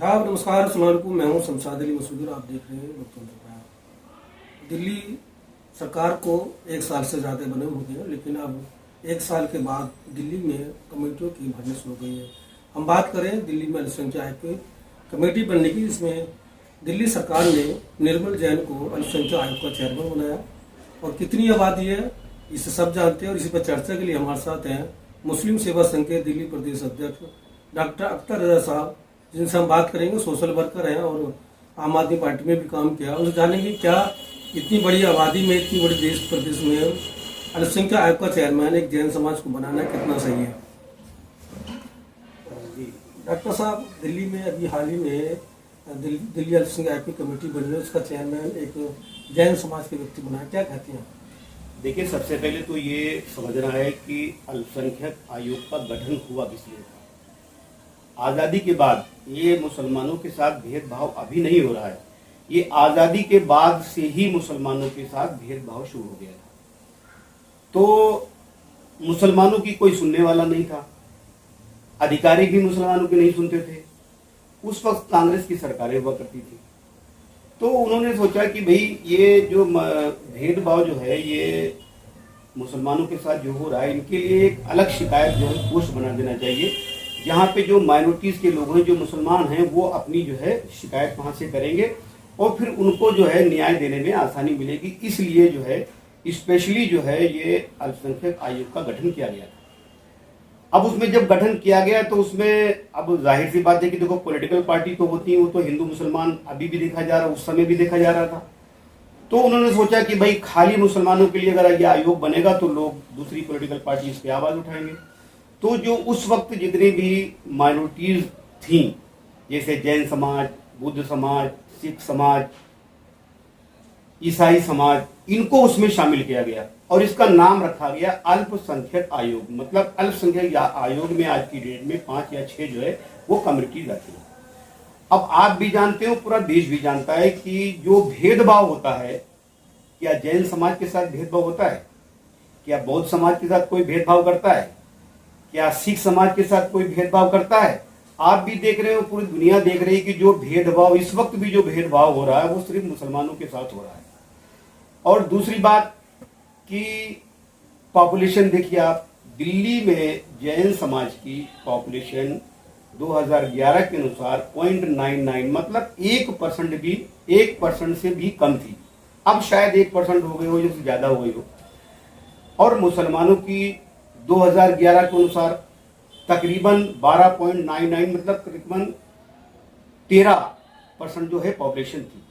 आदाब, नमस्कार, अस्सलाम वालेकुम। मैं हूं शमशाद अली मसूद और आप देख रहे हैं लोकतंत्र प्रयास। दिल्ली सरकार को एक साल से ज़्यादा बने हो गए हैं, लेकिन अब एक साल के बाद दिल्ली में कमेटियों की भरने शुरू हो गई है। हम बात करें दिल्ली में अल्पसंख्यक आयोग की कमेटी बनने की, जिसमें दिल्ली सरकार ने निर्मल जैन को अल्पसंख्यक आयोग का चेयरमैन बनाया। और कितनी आबादी है इसे सब जानते हैं, और इसी पर चर्चा के लिए हमारे साथ हैं मुस्लिम सेवा संघ के दिल्ली प्रदेश अध्यक्ष डॉक्टर अख्तर रजा साहब, जिनसे हम बात करेंगे। सोशल वर्कर हैं और आम आदमी पार्टी में भी काम किया। उनसे जानेंगे क्या इतनी बड़ी आबादी में, इतनी बड़ी देश प्रदेश में अल्पसंख्यक आयोग का चेयरमैन एक जैन समाज को बनाना कितना सही है। डॉक्टर साहब, दिल्ली में अभी हाल ही में दिल्ली अल्पसंख्यक आयोग की कमेटी बनी है, उसका चेयरमैन एक जैन समाज के व्यक्ति बनाया, क्या कहते हैं? देखिए, सबसे पहले तो ये समझना है कि अल्पसंख्यक आयोग का गठन हुआ किस लिए था। आज़ादी के बाद ये मुसलमानों के साथ भेदभाव अभी नहीं हो रहा है, ये आज़ादी के बाद से ही मुसलमानों के साथ भेदभाव शुरू हो गया था। तो मुसलमानों की कोई सुनने वाला नहीं था, अधिकारी भी मुसलमानों के नहीं सुनते थे। उस वक्त कांग्रेस की सरकारें हुआ करती थी, तो उन्होंने सोचा कि भाई ये जो भेदभाव जो है ये मुसलमानों के साथ जो हो रहा है, इनके लिए एक अलग शिकायत जो है पोस्ट बना देना चाहिए, जहाँ पे जो माइनॉरिटीज के लोग हैं, जो मुसलमान हैं, वो अपनी जो है शिकायत वहाँ से करेंगे और फिर उनको जो है न्याय देने में आसानी मिलेगी। इसलिए जो है स्पेशली जो है ये अल्पसंख्यक आयोग का गठन किया गया था। अब उसमें जब गठन किया गया तो उसमें अब जाहिर सी बात है कि देखो, पॉलिटिकल पार्टी तो होती है, वो तो हिंदू मुसलमान अभी भी देखा जा रहा, उस समय भी देखा जा रहा था। तो उन्होंने सोचा कि भाई खाली मुसलमानों के लिए अगर यह आयोग बनेगा तो लोग, दूसरी पॉलिटिकल पार्टी इस पर आवाज उठाएंगे। तो जो उस वक्त जितनी भी माइनॉरिटीज थी, जैसे जैन समाज, बुद्ध समाज, सिख समाज, ईसाई समाज, इनको उसमें शामिल किया गया और इसका नाम रखा गया अल्पसंख्यक आयोग। मतलब अल्पसंख्यक आयोग में आज की डेट में 5 या 6 जो है वो कम्युनिटीज आती है। अब आप भी जानते हो, पूरा देश भी जानता है कि जो भेदभाव होता है, क्या जैन समाज के साथ भेदभाव होता है? क्या बौद्ध समाज के साथ कोई भेदभाव करता है? क्या सिख समाज के साथ कोई भेदभाव करता है? आप भी देख रहे हो, पूरी दुनिया देख रही है कि जो भेदभाव, इस वक्त भी जो भेदभाव हो रहा है वो सिर्फ मुसलमानों के साथ हो रहा है। और दूसरी बात कि पॉपुलेशन देखिए आप, दिल्ली में जैन समाज की पॉपुलेशन 2011 के अनुसार 0.99, मतलब 1% से भी कम थी। अब शायद 1% हो गई हो, जो ज्यादा हो गई हो। और मुसलमानों की 2011 के अनुसार तकरीबन 12.99, मतलब तकरीबन 13% जो है पॉपुलेशन थी।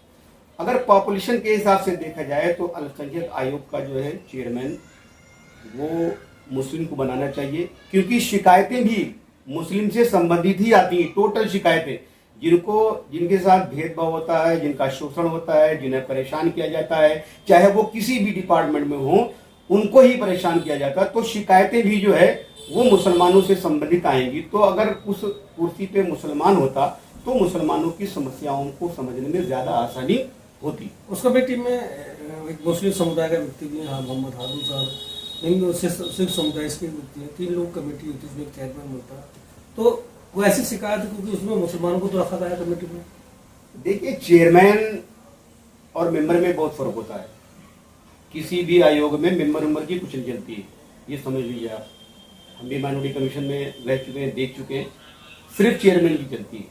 अगर पॉपुलेशन के हिसाब से देखा जाए तो अल्पसंख्यक आयोग का जो है चेयरमैन वो मुस्लिम को बनाना चाहिए, क्योंकि शिकायतें भी मुस्लिम से संबंधित ही आती हैं। टोटल शिकायतें जिनके साथ भेदभाव होता है, जिनका शोषण होता है, जिन्हें परेशान किया जाता है, चाहे वो किसी भी डिपार्टमेंट में हो, उनको ही परेशान किया जाता है। तो शिकायतें भी जो है वो मुसलमानों से संबंधित आएंगी। तो अगर उस कुर्सी पे मुसलमान होता तो मुसलमानों की समस्याओं को समझने में ज्यादा आसानी होती। उस कमेटी में एक मुस्लिम समुदाय का व्यक्ति भी है, मोहम्मद हारून साहब, सिख समुदाय के व्यक्ति हैं। 3 लोग कमेटी होती है, उसमें एक चेयरमैन होता है। तो वो ऐसी शिकायत, क्योंकि उसमें मुसलमानों को तो रखा गया कमेटी में। देखिए, चेयरमैन और मेंबर में बहुत फर्क होता है। किसी भी आयोग में मेंबर की कुछ नहीं चलती है, ये समझ लीजिए आप। हम भी माइनॉरिटी कमीशन में रह चुके हैं, देख चुके हैं, सिर्फ चेयरमैन की चलती है।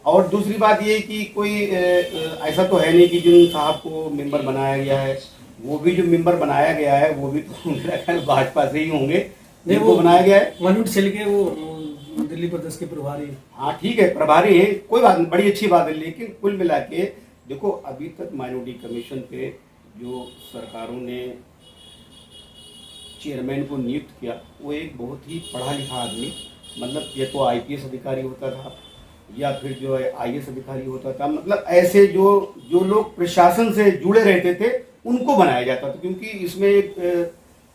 और दूसरी बात ये कि कोई ऐसा तो है नहीं कि जिन साहब को मेंबर बनाया गया है, वो भी जो मेंबर बनाया गया है वो भी तो मेरा ख्याल भाजपा से ही होंगे जिनको बनाया गया है। मनोज सिल के वो दिल्ली प्रदेश के प्रभारी। हाँ ठीक है, प्रभारी है, कोई बात नहीं, बड़ी अच्छी बात है। लेकिन कुल मिला के देखो, अभी तक माइनॉरिटी कमीशन पे जो सरकारों ने चेयरमैन को नियुक्त किया, वो एक बहुत ही पढ़ा लिखा आदमी, मतलब ये तो IPS अधिकारी होता था या फिर जो है IAS अधिकारी होता था, मतलब ऐसे जो लोग प्रशासन से जुड़े रहते थे उनको बनाया जाता था। क्योंकि इसमें एक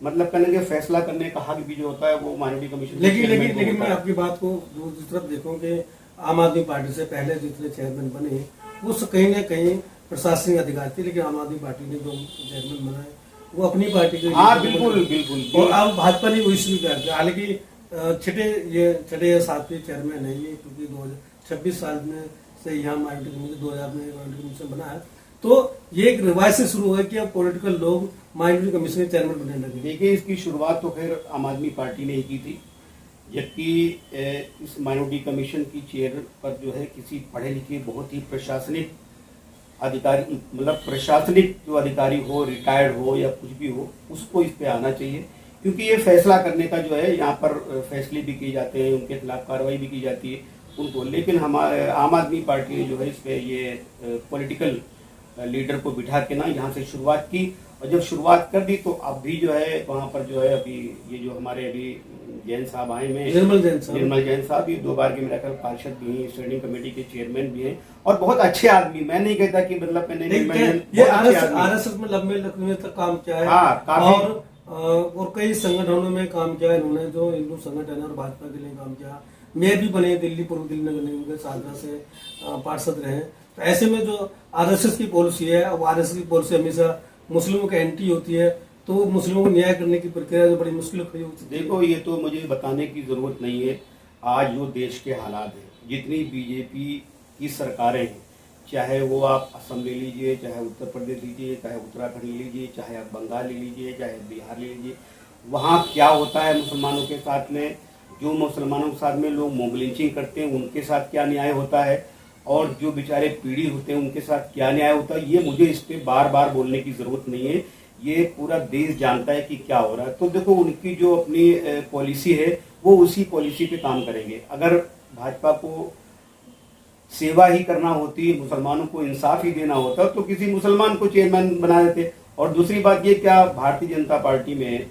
मतलब करने के फैसला करने का हक भी जो होता है वो माइनॉरिटी कमीशन। लेकिन मैं आपकी बात को दूसरी तरफ देखूं कि आम आदमी पार्टी से पहले जितने चेयरमैन बने वो कहीं ना कहीं प्रशासनिक अधिकारी थे, लेकिन आम आदमी पार्टी ने जो चेयरमैन बनाए वो अपनी पार्टी के। हाँ बिल्कुल। और अब भाजपा ने वही स्वीकार किया। हालांकि छठे या 7वें चेयरमैन है ये, क्योंकि 2026 साल में से यहाँ माइनॉरिटी कमीशन 2000 में माइनॉरिटी कमीशन बना है, तो ये एक रिवाज से शुरू हुआ कि अब पॉलिटिकल लोग माइनॉरिटी कमीशन के चेयरमैन बनने लगे। देखिए, इसकी शुरुआत तो खैर आम आदमी पार्टी ने ही की थी, जबकि इस माइनॉरिटी कमीशन की चेयर पर जो है किसी पढ़े लिखे बहुत ही प्रशासनिक अधिकारी, मतलब प्रशासनिक जो अधिकारी हो, रिटायर्ड हो या कुछ भी हो, उसको इस पे आना चाहिए, क्योंकि ये फैसला करने का जो है यहाँ पर फैसले भी किए जाते हैं, उनके खिलाफ कार्रवाई भी की जाती है उनको। लेकिन हमारे आम आदमी पार्टी ने जो है इस पे ये पॉलिटिकल लीडर को बिठा के ना यहाँ से शुरुआत की, और जब शुरुआत कर दी तो अब भी जो है वहाँ पर जो है अभी ये जो हमारे अभी जैन साहब आए हुए हैं, निर्मल जैन साहब, ये 2 बार के मेरा ख्याल पार्षद भी हैं, स्टैंडिंग कमेटी के चेयरमैन भी हैं, और बहुत अच्छे आदमी। मैं नहीं कहता कि मतलब ये आरएसएस में लंबे तक काम किया है, हाँ, और कई संगठनों में काम किया है इन्होंने, जो हिंदू संगठन और भाजपा के लिए काम किया। मेयर भी बने दिल्ली, पूर्व दिल्ली नगर निगम के साधना से पार्षद रहे। तो ऐसे में जो आरएसएस की पॉलिसी है, वो आरएसएस की पॉलिसी हमेशा मुस्लिमों की एंटी होती है, तो मुस्लिमों को न्याय करने की प्रक्रिया जो बड़ी मुश्किल खड़ी होती है। देखो, ये तो मुझे बताने की जरूरत नहीं है, आज जो देश के हालात हैं, जितनी बीजेपी की सरकारें हैं, चाहे वो आप असम ले लीजिए, चाहे उत्तर प्रदेश लीजिए, चाहे उत्तराखंड ले लीजिए, चाहे आप बंगाल ले लीजिए, चाहे बिहार ले लीजिए, वहाँ क्या होता है मुसलमानों के साथ में, जो मुसलमानों के साथ में लोग मॉब लिंचिंग करते हैं उनके साथ क्या न्याय होता है, और जो बेचारे पीड़ित होते हैं उनके साथ क्या न्याय होता है, ये मुझे इस पर बार बार बोलने की जरूरत नहीं है, ये पूरा देश जानता है कि क्या हो रहा है। तो देखो, उनकी जो अपनी पॉलिसी है वो उसी पॉलिसी पे काम करेंगे। अगर भाजपा को सेवा ही करना होती, मुसलमानों को इंसाफ ही देना होता, तो किसी मुसलमान को चेयरमैन बना देते। और दूसरी बात ये, क्या भारतीय जनता पार्टी में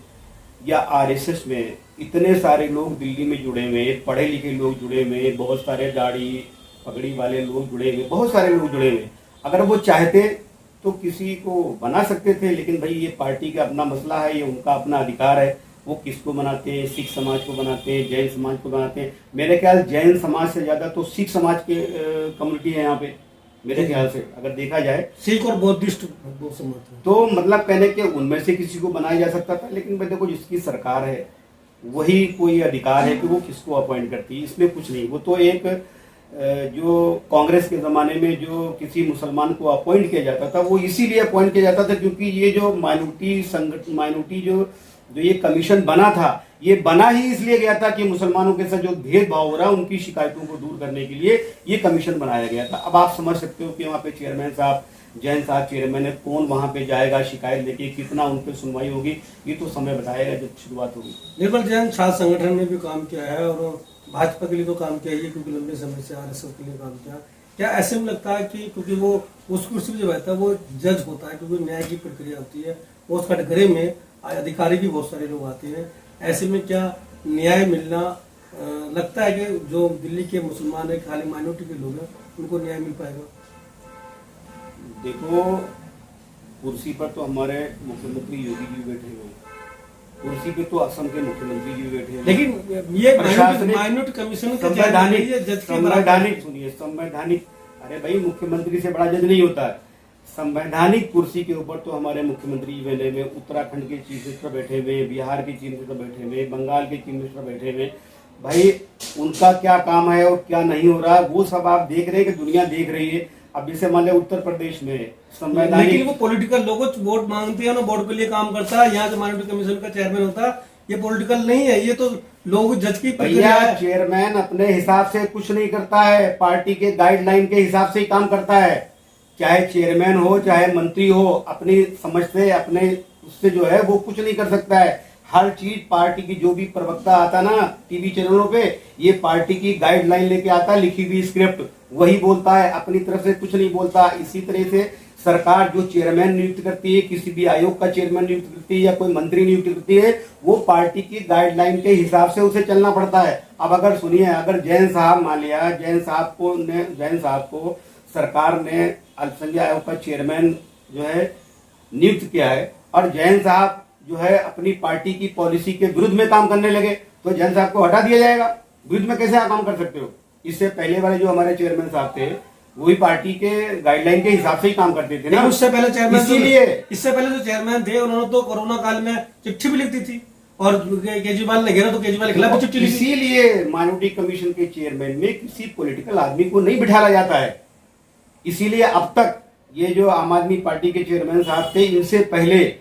या आरएसएस में इतने सारे लोग दिल्ली में जुड़े हुए, पढ़े लिखे लोग जुड़े हुए, बहुत सारे दाढ़ी पगड़ी वाले लोग जुड़े हुए, बहुत सारे लोग जुड़े हुए। अगर वो चाहते तो किसी को बना सकते थे, लेकिन भाई ये पार्टी का अपना मसला है, ये उनका अपना अधिकार है, वो किसको बनाते हैं, सिख समाज को बनाते हैं, जैन समाज को बनाते हैं। मेरे ख्याल जैन समाज से ज्यादा तो सिख समाज के कम्युनिटी है यहाँ पे, मेरे ख्याल से अगर देखा जाए, सिख और बौद्धिस्ट तो मतलब कहने के उनमें से किसी को बनाया जा सकता था। लेकिन भाई देखो, जिसकी सरकार है वही कोई अधिकार है कि वो किसको अपॉइंट करती है, इसमें कुछ नहीं। वो तो एक जो कांग्रेस के जमाने में जो किसी मुसलमान को अपॉइंट किया जाता था, वो इसीलिए अपॉइंट किया जाता था क्योंकि ये जो माइनॉरिटी जो ये कमीशन बना था, ये बना ही इसलिए गया था कि मुसलमानों के साथ जो भेदभाव हो रहा है उनकी शिकायतों को दूर करने के लिए ये कमीशन बनाया गया था। अब आप समझ सकते हो कि वहाँ पे चेयरमैन साहब, जैन साहब चेयरमैन है, कौन वहाँ पे जाएगा शिकायत लेके, कितना उन पर सुनवाई होगी, ये तो समय बताएगा जब शुरुआत होगी। निर्मल जैन छात्र संगठन में भी काम किया है और भाजपा के लिए तो काम किया ही, क्योंकि लंबे समय से आरएसएस के लिए काम किया। क्या ऐसे में लगता है कि क्योंकि वो उस कुर्सी पर जो बैठता है वो जज होता है, क्योंकि न्याय की प्रक्रिया होती है, वो उस कटघरे में अधिकारी भी बहुत सारे लोग आते हैं, ऐसे में क्या न्याय मिलना लगता है कि जो दिल्ली के मुसलमान है, खाली माइनॉरिटी के लोग हैं, उनको न्याय मिल पाएगा? देखो, कुर्सी पर तो हमारे मुख्यमंत्री योगी जी बैठे हुए, कुर्सी पे तो असम के मुख्यमंत्री जी बैठे हैं, लेकिन ये माइनॉरिटी कमीशन संवैधानिक, अरे भाई मुख्यमंत्री से बड़ा जज नहीं होता है। संवैधानिक कुर्सी के ऊपर तो हमारे मुख्यमंत्री बने हुए, उत्तराखंड के चीफ मिनिस्टर बैठे हुए, बिहार के चीफ मिनिस्टर बैठे हुए, बंगाल के चीफ मिनिस्टर बैठे हुए। भाई उनका क्या काम है और क्या नहीं हो रहा है वो सब आप देख रहे हैं कि दुनिया देख रही है। अब जैसे मान लिया उत्तर प्रदेश में संवैधानिक, लेकिन वो पॉलिटिकल लोगों वोट मांगते हैं ना, वोट के लिए काम करता है। यहाँ जो माइनॉरिटी कमीशन का चेयरमैन होता है, ये पॉलिटिकल नहीं है, ये तो लोग जज की प्रक्रिया है। चेयरमैन अपने हिसाब से कुछ नहीं करता है, पार्टी के गाइडलाइन के हिसाब से ही काम करता है। चाहे चेयरमैन हो चाहे मंत्री हो, अपनी समझ से अपने उससे जो है वो कुछ नहीं कर सकता है। हर चीज पार्टी की, जो भी प्रवक्ता आता ना टीवी चैनलों पे, ये पार्टी की गाइडलाइन लेके आता, लिखी हुई स्क्रिप्ट वही बोलता है, अपनी तरफ से कुछ नहीं बोलता। इसी तरह से सरकार जो चेयरमैन नियुक्त करती है, किसी भी आयोग का चेयरमैन नियुक्त करती है या कोई मंत्री नियुक्त करती है, वो पार्टी की गाइडलाइन के हिसाब से उसे चलना पड़ता है। अब अगर सुनिए, अगर जैन साहब मान लिया, जैन साहब को सरकार ने अल्पसंख्यक आयोग का चेयरमैन जो है नियुक्त किया है, और जैन साहब जो है अपनी पार्टी की पॉलिसी के विरुद्ध में काम करने लगे, तो जैन साहब को हटा दिया जाएगा? विरुद्ध में कैसे आप काम कर सकते हो? इससे पहले वाले जो हमारे चेयरमैन साहब थे, वही पार्टी के गाइडलाइन के हिसाब से ही काम करते थे ना। उससे पहले चेयरमैन, इससे पहले जो चेयरमैन थे उन्होंने तो कोरोना काल में चिट्ठी भी लिखती थी, और केजरीवाल ने घेरा तो केजरीवाल के खिलाफ चिट्ठी लिखी। इसीलिए माइनॉरिटी कमीशन के चेयरमैन में किसी पॉलिटिकल आदमी को नहीं बिठाया जाता है। इसीलिए अब तक ये जो आम आदमी पार्टी के चेयरमैन साहब थे, इनसे पहले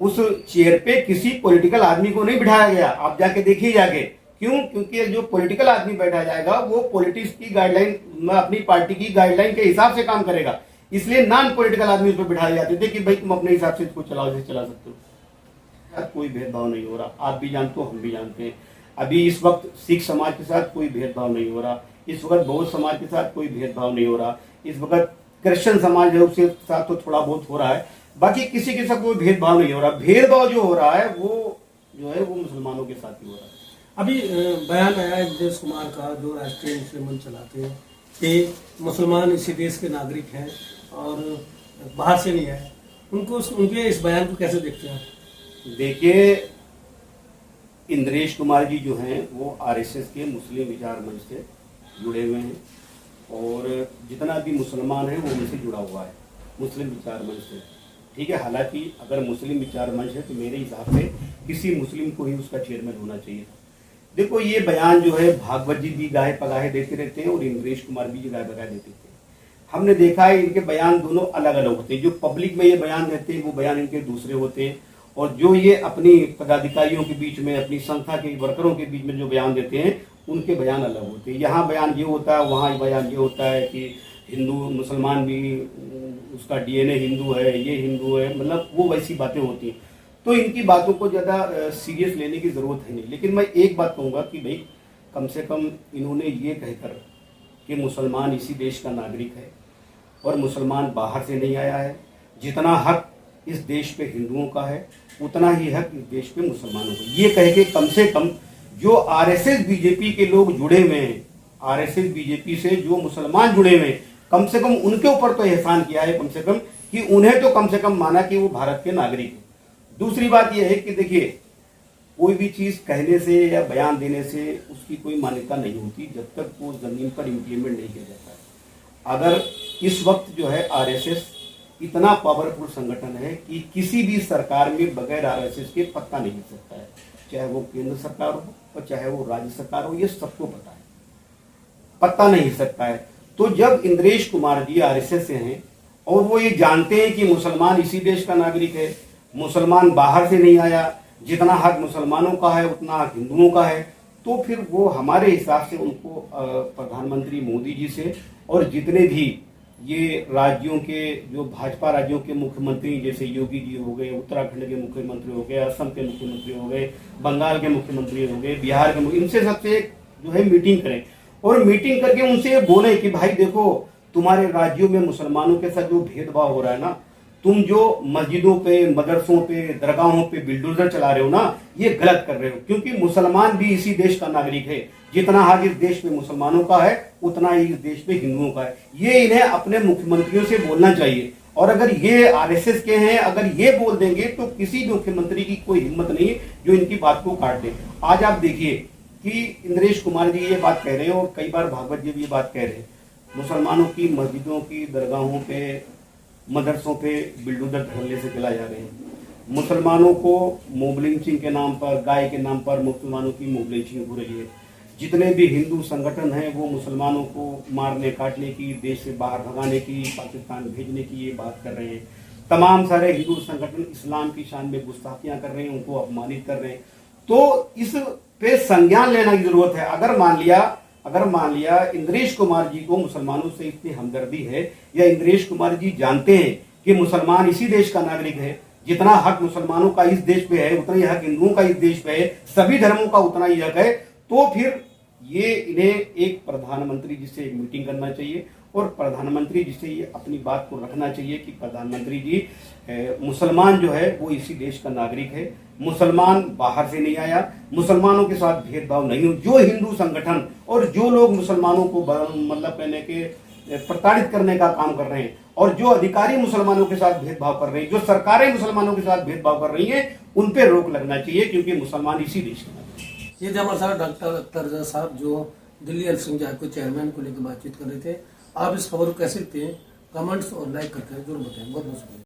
उस चेयर पे किसी पॉलिटिकल आदमी को नहीं बिठाया गया। आप जाके देखिए जाके, क्यों? क्योंकि जो पॉलिटिकल आदमी बैठा जाएगा वो पॉलिटिक्स की गाइडलाइन, अपनी पार्टी की गाइडलाइन के हिसाब से काम करेगा। इसलिए नॉन पॉलिटिकल आदमी उस पर बिठाए जाते थे कि भाई तुम अपने हिसाब से इसको चलाओ, जैसे चला सकते हो। कोई भेदभाव नहीं हो रहा, आप भी जानते हो, हम भी जानते हैं। अभी इस वक्त सिख समाज के साथ कोई भेदभाव नहीं हो रहा, इस वक्त बौद्ध समाज के साथ कोई भेदभाव नहीं हो रहा, इस वक्त क्रिश्चियन समाज है उसके साथ तो थोड़ा बहुत हो रहा है, बाकी किसी के साथ कोई भेदभाव नहीं हो रहा। भेदभाव जो हो रहा है वो जो है वो मुसलमानों के साथ ही हो रहा है। अभी बयान आया है देश कुमार का, जो राष्ट्रीय मुस्लिम मंच चलाते हैं, कि मुसलमान इसी देश के नागरिक हैं और बाहर से नहीं आए। उनके इस बयान को कैसे देखते हैं? देखिए, इंद्रेश कुमार जी जो हैं वो आरएसएस के मुस्लिम विचार मंच से जुड़े हुए हैं और जितना भी मुसलमान है वो उनसे जुड़ा हुआ है, मुस्लिम विचार मंच से। ठीक है, हालांकि अगर मुस्लिम विचार मंच है तो मेरे हिसाब से किसी मुस्लिम को ही उसका चेयरमैन होना चाहिए। देखो, ये बयान जो है भागवत जी भी गाहे पगाहे देते रहते हैं और इंद्रेश कुमार भी गाहे पगाहे देते हैं। हमने देखा है इनके बयान दोनों अलग अलग होते हैं। जो पब्लिक में ये बयान देते हैं वो बयान इनके दूसरे होते हैं, और जो ये अपनी पदाधिकारियों के बीच में, अपनी संस्था के वर्करों के बीच में जो बयान देते हैं उनके बयान अलग होते हैं। यहाँ बयान ये होता है, वहाँ बयान ये होता है कि हिंदू मुसलमान भी, उसका डीएनए हिंदू है, ये हिंदू है, मतलब वो वैसी बातें होती हैं। तो इनकी बातों को ज़्यादा सीरियस लेने की ज़रूरत है नहीं। लेकिन मैं एक बात कहूँगा कि भाई कम से कम इन्होंने ये कहकर कि मुसलमान इसी देश का नागरिक है और मुसलमान बाहर से नहीं आया है, जितना हक इस देश पे हिंदुओं का है उतना ही हक इस देश पे मुसलमानों का, ये कह के कम से कम जो आरएसएस बीजेपी के लोग जुड़े हुए हैं, आरएसएस बीजेपी से जो मुसलमान जुड़े हुए हैं, कम से कम उनके ऊपर तो एहसान किया है, कम से कम कि उन्हें तो कम से कम माना कि वो भारत के नागरिक हैं। दूसरी बात यह है कि देखिए, कोई भी चीज कहने से या बयान देने से उसकी कोई मान्यता नहीं होती जब तक वो जमीन पर इम्प्लीमेंट नहीं किया जाता है। अगर इस वक्त जो है आरएसएस इतना पावरफुल संगठन है कि किसी भी सरकार में बगैर आरएसएस के पत्ता नहीं हिल सकता है, चाहे वो केंद्र सरकार हो और चाहे वो राज्य सरकार हो, ये सबको पता है, पत्ता नहीं हिल सकता है। तो जब इंद्रेश कुमार जी आरएसएस से हैं और वो ये जानते हैं कि मुसलमान इसी देश का नागरिक है, मुसलमान बाहर से नहीं आया, जितना हक मुसलमानों का है उतना हक हिंदुओं का है, तो फिर वो हमारे हिसाब से उनको प्रधानमंत्री मोदी जी से और जितने भी ये राज्यों के, जो भाजपा राज्यों के मुख्यमंत्री जैसे योगी जी हो गए, उत्तराखंड के मुख्यमंत्री हो गए, असम के मुख्यमंत्री हो गए, बंगाल के मुख्यमंत्री हो गए, बिहार के इनसे सबसे जो है मीटिंग करें और मीटिंग करके उनसे ये बोले कि भाई देखो, तुम्हारे राज्यों में मुसलमानों के साथ जो भेदभाव हो रहा है ना, तुम जो मस्जिदों पे, मदरसों पे, दरगाहों पे बिल्डोजर चला रहे हो ना, ये गलत कर रहे हो, क्योंकि मुसलमान भी इसी देश का नागरिक है, जितना हक इस देश में मुसलमानों का है उतना ही इस देश में हिंदुओं का है। ये इन्हें अपने मुख्यमंत्रियों से बोलना चाहिए। और अगर ये आरएसएस के हैं, अगर ये बोल देंगे तो किसी भी मुख्यमंत्री की कोई हिम्मत नहीं है जो इनकी बात को काट दे। आज आप देखिए कि इंद्रेश कुमार जी ये बात कह रहे हैं और कई बार भागवत जी भी ये बात कह रहे हैं, मुसलमानों की मस्जिदों की, दरगाहों पे, मदरसों पे बिल्डोजर धड़ल्ले से चला जा रहे हैं, मुसलमानों को मोब लिंचिंग के नाम पर, गाय के नाम पर मुसलमानों की मोब लिंचिंग हो रही है, जितने भी हिंदू संगठन हैं वो मुसलमानों को मारने काटने की, देश से बाहर भगाने की, पाकिस्तान भेजने की ये बात कर रहे हैं। तमाम सारे हिंदू संगठन इस्लाम की शान में गुस्ताखियां कर रहे हैं, उनको अपमानित कर रहे हैं। तो इस पे संज्ञान लेना की जरूरत है। अगर मान लिया इंद्रेश कुमार जी को मुसलमानों से इतनी हमदर्दी है, या इंद्रेश कुमार जी जानते हैं कि मुसलमान इसी देश का नागरिक है, जितना हक मुसलमानों का इस देश पे है उतना ही हक हिंदुओं का इस देश पे है, सभी धर्मों का उतना ही हक है, तो फिर ये इन्हें एक प्रधानमंत्री जी से एक मीटिंग करना चाहिए और प्रधानमंत्री जी से ये अपनी बात को रखना चाहिए कि प्रधानमंत्री जी, मुसलमान जो है वो इसी देश का नागरिक है, मुसलमान बाहर से नहीं आया, मुसलमानों के साथ भेदभाव नहीं हो। जो हिंदू संगठन और जो लोग मुसलमानों को मतलब कहने के प्रताड़ित करने का काम कर रहे हैं और जो अधिकारी मुसलमानों के साथ भेदभाव कर रहे हैं, जो सरकारें मुसलमानों के साथ भेदभाव कर रही हैं, उन पे रोक लगना चाहिए, क्योंकि मुसलमान इसी देश के नागरिक हैं। ये थे हमारे साथ डॉक्टर अख्तर रजा साहब, जो दिल्ली अल्पसंख्यक के चेयरमैन को लेकर बातचीत कर रहे थे। आप इस खबर को कैसे देखते हैं? कमेंट्स और लाइक करते हैं, जरूर बताएं। बहुत बहुत शुक्रिया।